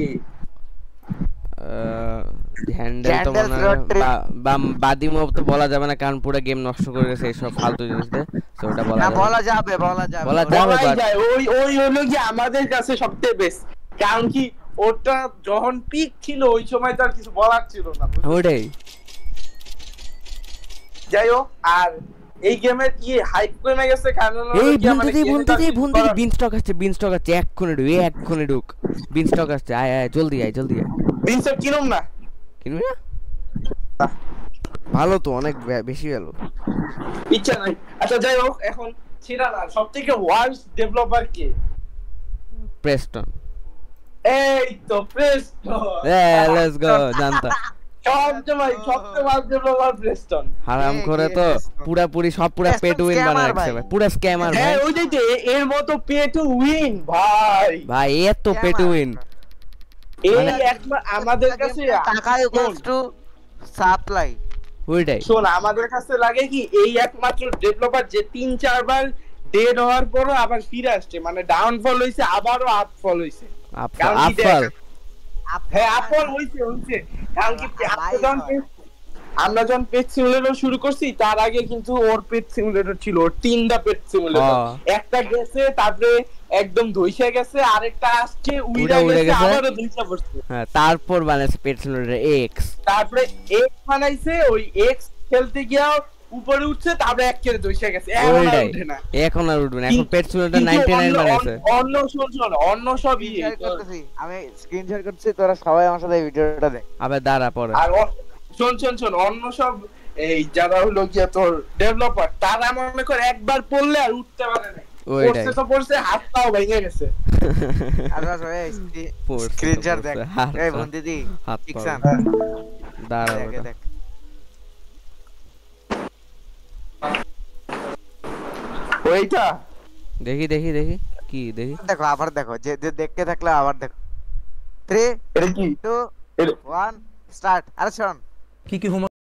কি হ্যান্ডেল তো মনে হয় বাদিমো তো বলা যাবে না, কারণ পুরো গেম নষ্ট করে গেছে এইসব ফালতু জিনিস দিয়ে। তো ওটা বলা যাবে ওই ওই হলো কি আমাদের কাছে সবচেয়ে বেস্ট, কারণ কি ওটা যখন পিক ছিল ওই সময় তো আর কিছু বলার ছিল না। ওটাই যাই হোক, আর এই গেমের কি হাইপ কমে গেছে কারণ এই বন্ধু বিন স্টক আসছে এক্ষুনি ঢুক বিন স্টক আসছে, আয় জলদি আয় বিন স্টক কিনুম না কিনবি না? ভালো তো, অনেক বেশি ভালো, ইচ্ছা নাই। আচ্ছা যাই হোক, এখন ছিড়া না সবথেকে ওয়ার্স্ট ডেভেলপার কে? প্রেস্টন। এই তো প্রেস্টন, লেটস গো জানতা সবচেয়ে ওয়ার্স্ট ডেভেলপার প্রেস্টন। হারাম করে তো পুরোপুরি সব পুরো পে টু উইন বানায় রাখছে ভাই, পুরো স্ক্যামার ভাই। হ্যাঁ ওই যে এর মতো পে টু উইন ভাই এত পে টু উইন। এই একবার আমাদের কাছে টাকা ইকুয়ালস টু সাপ্লাই। ওইটাই শোন, আমাদের কাছে লাগে কি এই একমাত্র ডেভেলপার যে 3-4 বার ডেড হওয়ার পরও আবার ফিরে আসছে, মানে ডাউনফল হইছে আবারও আপফল হইছে। আপফল হইছে কারণ কি আমরা যখন পেট সিমুলেটর শুরু করছি তার আগে কিন্তু ওর পেট সিমুলেটর ছিল, ওর 3টা পেট সিমুলেটর, একটা গেছে তারপরে একদম ধইসা গেছে, আরেকটা আসছে উইড়া গেছে আবারও ধইসা পড়ছে। হ্যাঁ তারপর বানাইছে পেট সিমুলেটর এক্স, তারপরে এক্স বানাইছে, ওই এক্স খেলতে গিয়া উপরে উঠছে, তারপরে এক কেটে ধইসা গেছে, এখন আর উঠবে না, এখন পেট সিমুলেটর 99 বানাইছে। অন্য সবই আমি স্ক্রিন শেয়ার করছি, তোরা সবাই আমার সাথে এই ভিডিওটা দেখ। আবে দাঁড়া পরে। আর শোন অন্য সব এই যারা হলো গিয়া তোর ডেভেলপার, তারা মনে করে একবার পড়লে আর উঠতে পারে না, পড়ছে হাত পাও ভেঙে গেছে। স্ক্রিন শেয়ার দেখ এই বন্ধুদি ঠিকসান দাঁড়া দেখ ওইটা দেখি কি দেখি, দেখো আবার দেখো, যে দেখতে থাকলে আবার দেখো। 3 2 1 স্টার্ট। আরে শোন কি